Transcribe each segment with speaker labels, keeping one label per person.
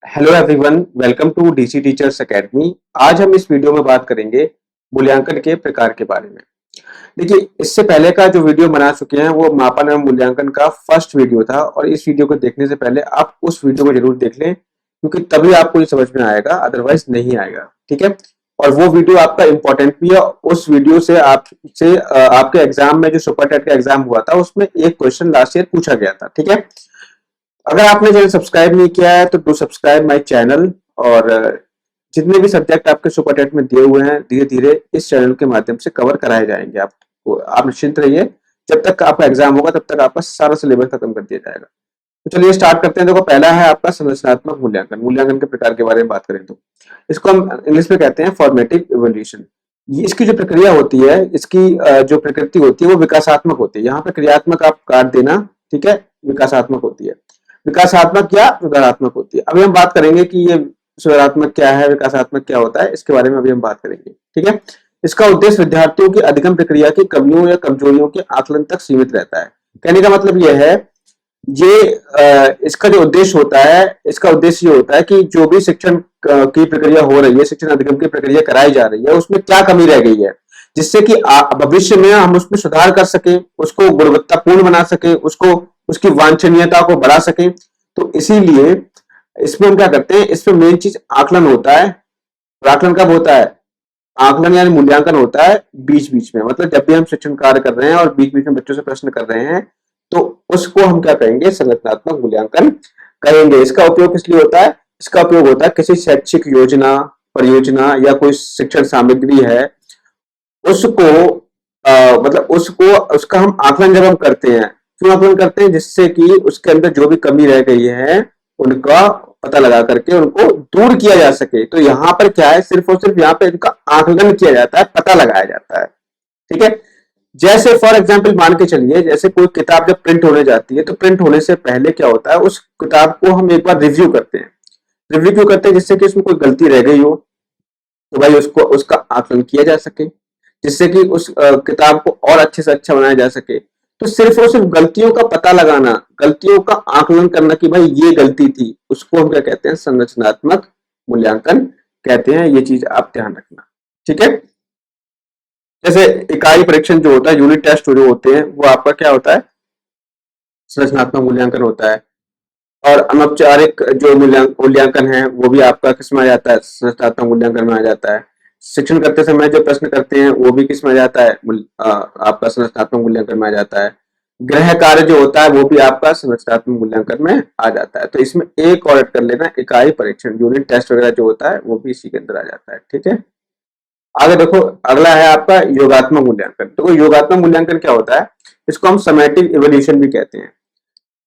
Speaker 1: Hello everyone, welcome to DC teachers academy. आज हम इस वीडियो में बात करेंगे मूल्यांकन के प्रकार के बारे में। देखिए, इससे पहले का जो वीडियो बना चुके हैं वो मापन एवं मूल्यांकन का फर्स्ट वीडियो था और इस वीडियो को देखने से पहले आप उस वीडियो को जरूर देख लें क्योंकि तभी आपको ये समझ में आएगा, अदरवाइज नहीं आएगा। ठीक है। और वो वीडियो आपका इंपॉर्टेंट भी है। उस वीडियो से आपके एग्जाम में जो सुपर टेट का एग्जाम हुआ था उसमें एक क्वेश्चन लास्ट ईयर पूछा गया था। ठीक है। अगर आपने चैनल सब्सक्राइब नहीं किया है तो डू सब्सक्राइब माय चैनल। और जितने भी सब्जेक्ट आपके सुपर टेट में दिए हुए हैं धीरे धीरे इस चैनल के माध्यम से कवर कराए जाएंगे। आपको आप निश्चिंत रहिए, जब तक आपका एग्जाम होगा तब तक आपका सारा सिलेबस खत्म कर दिया जाएगा। तो चलिए स्टार्ट करते हैं। देखो, पहला है आपका संरचनात्मक मूल्यांकन। मूल्यांकन के प्रकार के बारे में बात करें तो इसको हम इंग्लिश में कहते हैं फॉर्मेटिव इवोल्यूशन। इसकी जो प्रक्रिया होती है, इसकी जो प्रकृति होती है वो विकासात्मक होती है। यहाँ पे क्रियात्मक आप काट देना, ठीक है। विकासात्मक होती है। विकासात्मक या सुधारात्मक होती है। अभी हम बात करेंगे कि ये सुधारात्मक क्या है, विकासात्मक क्या होता है, इसके बारे में अभी हम बात करेंगे। ठीक है। इसका उद्देश्य विद्यार्थियों की अधिगम प्रक्रिया की कमियों या कमजोरियों के आकलन तक सीमित रहता है। कहने का मतलब यह है, इसका जो उद्देश्य होता है, इसका उद्देश्य ये होता है कि जो भी शिक्षण की प्रक्रिया हो रही है, शिक्षण अधिगम की प्रक्रिया कराई जा रही है, उसमें क्या कमी रह गई है, जिससे कि भविष्य में हम उसमें सुधार कर सके, उसको गुणवत्तापूर्ण बना सके, उसको उसकी वांछनीयता को बढ़ा सके। तो इसीलिए इसमें हम क्या करते हैं, इसमें मेन चीज आकलन होता है। और आकलन कब होता है? आकलन यानी मूल्यांकन होता है बीच बीच में। मतलब जब भी हम शिक्षण कार्य कर रहे हैं और बीच बीच में बच्चों से प्रश्न कर रहे हैं तो उसको हम क्या कहेंगे? संरचनात्मक मूल्यांकन कहेंगे। इसका उपयोग किस लिए होता है? इसका उपयोग होता है किसी शैक्षिक योजना, परियोजना या कोई शिक्षण सामग्री है, उसको मतलब उसको उसका हम आकलन जब हम करते हैं, क्यों आकलन करते हैं? जिससे कि उसके अंदर जो भी कमी रह गई है उनका पता लगा करके उनको दूर किया जा सके। तो यहाँ पर क्या है, सिर्फ और सिर्फ यहाँ पे इनका आकलन किया जाता है, पता लगाया जाता है। ठीक है। जैसे फॉर एग्जाम्पल मान के चलिए, जैसे कोई किताब जब प्रिंट होने जाती है तो प्रिंट होने से पहले क्या होता है, उस किताब को हम एक बार रिव्यू करते हैं। रिव्यू क्यों करते हैं? जिससे कि उसमें कोई गलती रह गई हो तो भाई उसको उसका आकलन किया जा सके, जिससे कि उस किताब को और अच्छे से अच्छा बनाया जा सके। तो सिर्फ और सिर्फ गलतियों का पता लगाना, गलतियों का आकलन करना कि भाई ये गलती थी, उसको हम क्या कहते हैं? संरचनात्मक मूल्यांकन कहते हैं। ये चीज आप ध्यान रखना। ठीक है। जैसे इकाई परीक्षण जो होता है, यूनिट टेस्ट जो होते हैं, वो आपका क्या होता है? संरचनात्मक मूल्यांकन होता है। और अनौपचारिक जो मूल्यांकन है वो भी आपका किस में आ जाता है? संरचनात्मक मूल्यांकन में आ जाता है। शिक्षण करते समय जो प्रश्न करते हैं वो भी किस में आ जाता है? आपका संरचनात्मक मूल्यांकन में आ जाता है। गृह कार्य जो होता है वो भी आपका संरचनात्मक मूल्यांकन में आ जाता है। तो इसमें एक और ऐड कर लेना, इकाई परीक्षण, यूनिट टेस्ट वगैरह जो होता है वो भी इसी के अंदर आ जाता है। ठीक है। आगे देखो, अगला है आपका योगात्मक मूल्यांकन। तो योगात्मक मूल्यांकन क्या होता है? इसको हम समेटिव इवोल्यूशन भी कहते हैं।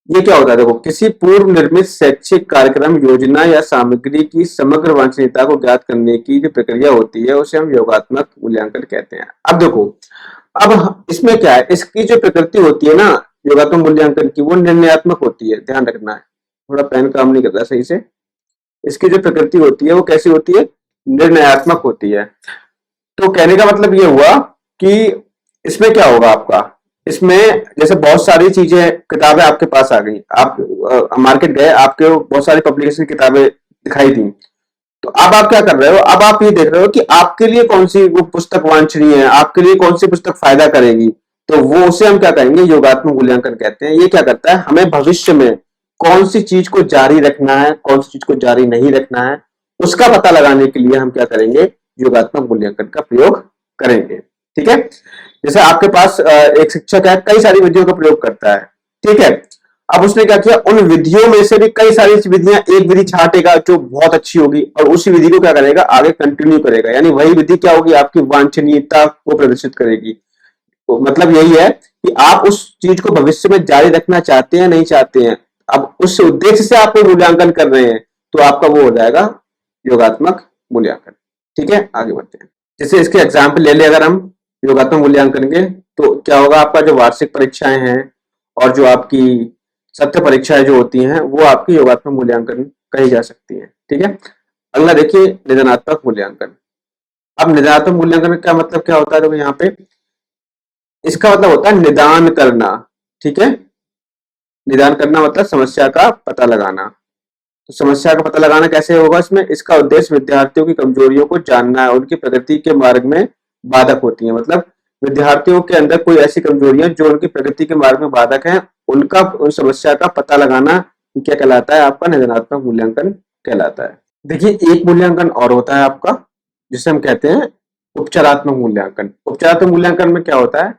Speaker 1: ये क्या होता है? देखो, किसी पूर्व निर्मित शैक्षिक कार्यक्रम, योजना या सामग्री की समग्र वांछनीयता को ज्ञात करने की जो प्रक्रिया होती है उसे हम योगात्मक मूल्यांकन कहते हैं। अब देखो, अब इसमें क्या है, इसकी जो प्रकृति होती है ना योगात्मक मूल्यांकन की, वो निर्णयात्मक होती है। ध्यान रखना है, थोड़ा पेन काम नहीं कर रहा सही से। इसकी जो प्रकृति होती है वो कैसी होती है? निर्णयात्मक होती है। तो कहने का मतलब ये हुआ कि इसमें क्या होगा आपका, इसमें जैसे बहुत सारी चीजें, किताबें आपके पास आ गई, आप मार्केट गए, आपके बहुत सारी पब्लिकेशन किताबें दिखाई दी। तो अब आप क्या कर रहे हो? अब आप ये देख रहे हो कि आपके लिए कौन सी वो पुस्तक वांछनीय है, आपके लिए कौन सी पुस्तक फायदा करेगी। तो वो उसे हम क्या कहेंगे? योगात्मक मूल्यांकन कहते हैं। ये क्या करता है, हमें भविष्य में कौन सी चीज को जारी रखना है, कौन सी चीज को जारी नहीं रखना है, उसका पता लगाने के लिए हम क्या करेंगे? योगात्मक मूल्यांकन का प्रयोग करेंगे। ठीक है। जैसे आपके पास एक शिक्षक है, कई सारी विधियों का प्रयोग करता है। ठीक है। अब उसने क्या किया, उन विधियों में से भी कई सारी विधियां, एक विधि छाटेगा जो बहुत अच्छी होगी और उसी विधि को क्या करेगा? आगे कंटिन्यू करेगा। यानी वही विधि क्या होगी? आपकी वांछनीयता को प्रदर्शित करेगी। तो मतलब यही है कि आप उस चीज को भविष्य में जारी रखना चाहते हैं, नहीं चाहते हैं। अब उस उद्देश्य से आप मूल्यांकन कर रहे हैं तो आपका वो हो जाएगा योगात्मक मूल्यांकन। ठीक है। आगे बढ़ते हैं। जैसे इसके एग्जाम्पल ले ले, अगर हम योगात्मक मूल्यांकन के, तो क्या होगा? आपका जो वार्षिक परीक्षाएं हैं और जो आपकी सत्य परीक्षाएं जो होती हैं वो आपकी योगात्मक मूल्यांकन कही जा सकती हैं। ठीक है। अगला देखिए, निदानात्मक मूल्यांकन। अब निदानात्मक मूल्यांकन का क्या मतलब क्या होता है? देखो यहाँ पे इसका मतलब होता है निदान करना। ठीक है। निदान करना मतलब समस्या का पता लगाना। तो समस्या का पता लगाना कैसे होगा इसमें? इसका उद्देश्य विद्यार्थियों की कमजोरियों को जानना है, उनकी प्रगति के मार्ग में बाधक होती है। मतलब विद्यार्थियों के अंदर कोई ऐसी कमजोरियां जो उनकी प्रगति के मार्ग में बाधक है, उनका उन समस्या का पता लगाना क्या कहलाता है? आपका निदानात्मक मूल्यांकन कहलाता है। देखिए, एक मूल्यांकन और होता है आपका, जिसे हम कहते हैं उपचारात्मक मूल्यांकन। उपचारात्मक मूल्यांकन में क्या होता है?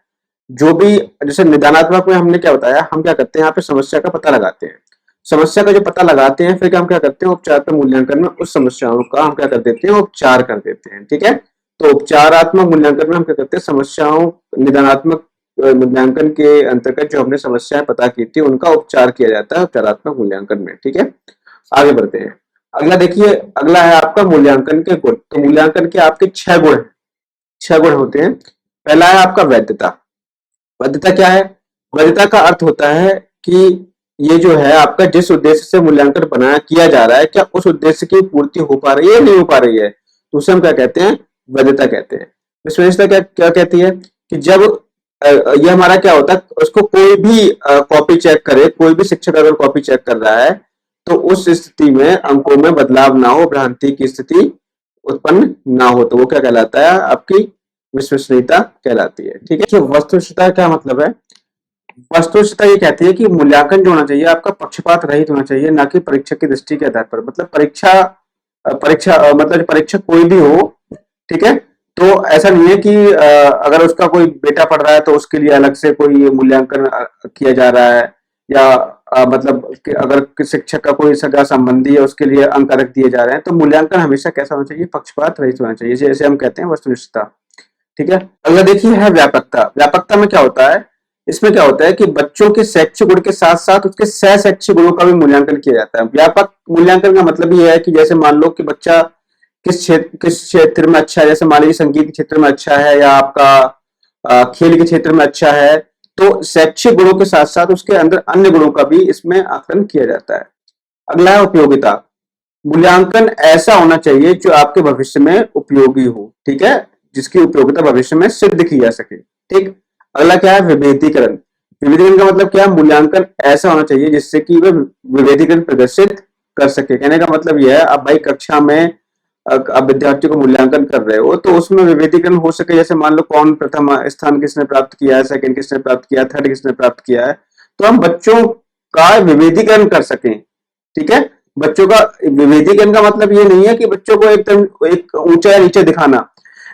Speaker 1: जो भी, जैसे निदानात्मक में हमने क्या बताया, हम क्या करते हैं यहाँ पे समस्या का पता लगाते हैं। समस्या का जो पता लगाते हैं, फिर हम क्या करते हैं उपचारात्मक मूल्यांकन में उस समस्याओं का हम क्या कर देते हैं? उपचार कर देते हैं। ठीक है, तो उपचारात्मक मूल्यांकन में हम क्या करते हैं? समस्याओं, निदानात्मक मूल्यांकन के अंतर्गत जो हमने समस्याएं पता की थी उनका उपचार किया जाता है उपचारात्मक मूल्यांकन में। ठीक है, आगे बढ़ते हैं। अगला देखिए, अगला है आपका मूल्यांकन के गुण। तो मूल्यांकन के आपके 6 गुण, 6 गुण होते हैं। पहला है आपका वैधता। वैधता क्या है? वैधता का अर्थ होता है कि ये जो है आपका जिस उद्देश्य से मूल्यांकन बनाया किया जा रहा है, क्या उस उद्देश्य की पूर्ति हो पा रही है, नहीं हो पा रही है, तो उसे हम क्या कहते हैं? वैधता कहते हैं। विश्वसनीयता क्या क्या कहती है कि जब ये हमारा क्या होता है, उसको कोई भी कॉपी चेक करे, कोई भी शिक्षक अगर कॉपी चेक कर रहा है तो उस स्थिति में अंकों में बदलाव ना हो, भ्रांति की स्थिति उत्पन्न ना हो, तो वो क्या कहलाता है? आपकी विश्वसनीयता कहलाती है। ठीक है, तो वस्तुनिष्ठता क्या मतलब है? वस्तुनिष्ठता ये कहती है कि मूल्यांकन जो होना चाहिए आपका पक्षपात रहित होना चाहिए, ना कि परीक्षक की दृष्टि के आधार पर। मतलब मतलब परीक्षक कोई भी हो, ठीक है, तो ऐसा नहीं है कि अगर उसका कोई बेटा पढ़ रहा है तो उसके लिए अलग से कोई मूल्यांकन किया जा रहा है, या मतलब कि अगर शिक्षक का कोई सगा संबंधी है उसके लिए अंक अलग दिए जा रहे हैं। तो मूल्यांकन हमेशा कैसा होना चाहिए? पक्षपात रहित होना चाहिए, जैसे हम कहते हैं वस्तुनिष्ठता। ठीक है, अगला देखिए है व्यापकता। व्यापकता में क्या होता है? इसमें क्या होता है कि बच्चों के शैक्षिक गुण के साथ साथ उसके सह शैक्षिक गुणों का भी मूल्यांकन किया जाता है। व्यापक मूल्यांकन का मतलब ये है कि जैसे मान लो कि बच्चा किस क्षेत्र में अच्छा है, जैसे मान लीजिए संगीत के क्षेत्र में अच्छा है, या आपका खेल के क्षेत्र में अच्छा है, तो शैक्षिक गुणों के साथ साथ उसके अंदर अन्य गुणों का भी इसमें आकलन किया जाता है। अगला है उपयोगिता। मूल्यांकन ऐसा होना चाहिए जो आपके भविष्य में उपयोगी हो, ठीक है, जिसकी उपयोगिता भविष्य में सिद्ध की जा सके। ठीक, अगला क्या है? विभेदीकरण। विभेदीकरण का मतलब क्या है? मूल्यांकन ऐसा होना चाहिए जिससे कि वह विभेदीकरण प्रदर्शित कर सके। कहने का मतलब यह है, अब भाई कक्षा में आप विद्यार्थी को मूल्यांकन कर रहे हो तो उसमें विभेदीकरण हो सके। जैसे मान लो कौन प्रथम स्थान किसने प्राप्त किया है, सेकंड किसने प्राप्त किया है, थर्ड किसने प्राप्त किया है, तो हम बच्चों का विभेदीकरण कर सकें। ठीक है, बच्चों का विभेदीकरण का मतलब ये नहीं है कि बच्चों को एकदम एक ऊंचा या नीचे दिखाना।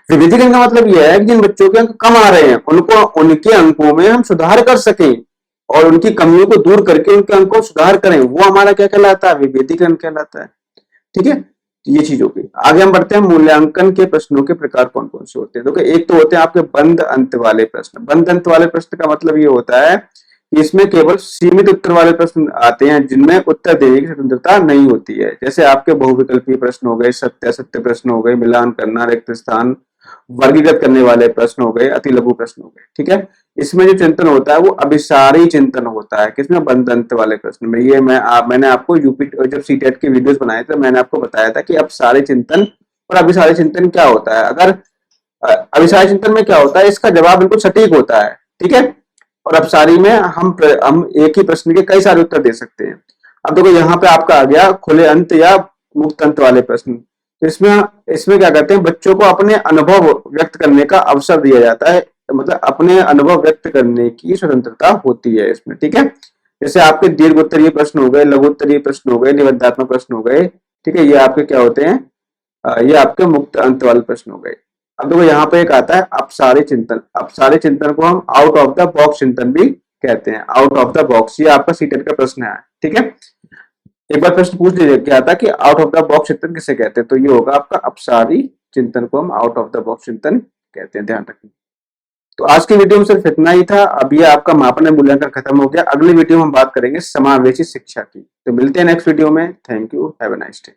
Speaker 1: विभेदीकरण का मतलब यह है कि जिन बच्चों के अंक कम आ रहे हैं उनको उनके अंकों में हम सुधार कर सकें, और उनकी कमियों को दूर करके उनके अंकों को सुधार करें, वो हमारा क्या कहलाता है? विभेदीकरण कहलाता है। ठीक है, तो ये चीज होगी। आगे हम बढ़ते हैं, मूल्यांकन के प्रश्नों के प्रकार कौन कौन से होते हैं। देखो, एक तो होते हैं आपके बंद अंत वाले प्रश्न। बंद अंत वाले प्रश्न का मतलब ये होता है कि इसमें केवल सीमित उत्तर वाले प्रश्न आते हैं जिनमें उत्तर देने की स्वतंत्रता नहीं होती है। जैसे आपके बहुविकल्पीय प्रश्न हो गए, सत्य असत्य प्रश्न हो गए, मिलान करना, रिक्त स्थान, वर्गीकृत करने वाले प्रश्न हो गए, अति लघु प्रश्न हो गए। ठीक है, इसमें जो चिंतन होता है वो अभिसारी चिंतन होता है। किसमें? बंद अंत वाले प्रश्न में। ये मैंने आपको यूपी जब सीटेट के वीडियोस बनाए थे मैंने आपको बताया था कि अभिसारी चिंतन और अभिसारी चिंतन क्या होता है। अगर अभिसारी चिंतन में क्या होता है, इसका जवाब बिल्कुल सटीक होता है। ठीक है, और अभिसारी में हम एक ही प्रश्न के कई सारे उत्तर दे सकते हैं। अब देखो, यहाँ पे आपका आ गया खुले अंत या मुक्त अंत वाले प्रश्न। तो इसमें इसमें क्या करते हैं, बच्चों को अपने अनुभव व्यक्त करने का अवसर दिया जाता है, मतलब अपने अनुभव व्यक्त करने की स्वतंत्रता होती है इसमें। ठीक है, जैसे आपके दीर्घ उत्तरीय प्रश्न हो गए, लघु उत्तरीय प्रश्न हो गए, निबंधात्मक प्रश्न हो गए। ठीक है, ये आपके क्या होते हैं? ये आपके मुक्त अंत वाले प्रश्न हो गए। अब देखो, यहाँ पे एक आता है अपसारी चिंतन। अपसारी चिंतन को हम आउट ऑफ द बॉक्स चिंतन भी कहते हैं। आउट ऑफ द बॉक्स, ये आपका सीटेट का प्रश्न है। ठीक है, एक बार प्रश्न पूछ लीजिए क्या था कि आउट ऑफ द बॉक्स चिंतन किसे कहते हैं, तो ये होगा आपका अपसारी चिंतन को हम आउट ऑफ द बॉक्स चिंतन कहते हैं, ध्यान रखिए। तो आज की वीडियो में सिर्फ इतना ही था। अब ये आपका मापन एवं मूल्यांकन खत्म हो गया। अगली वीडियो में हम बात करेंगे समावेशी शिक्षा की। तो मिलते हैं नेक्स्ट वीडियो में। Thank you, have a nice day.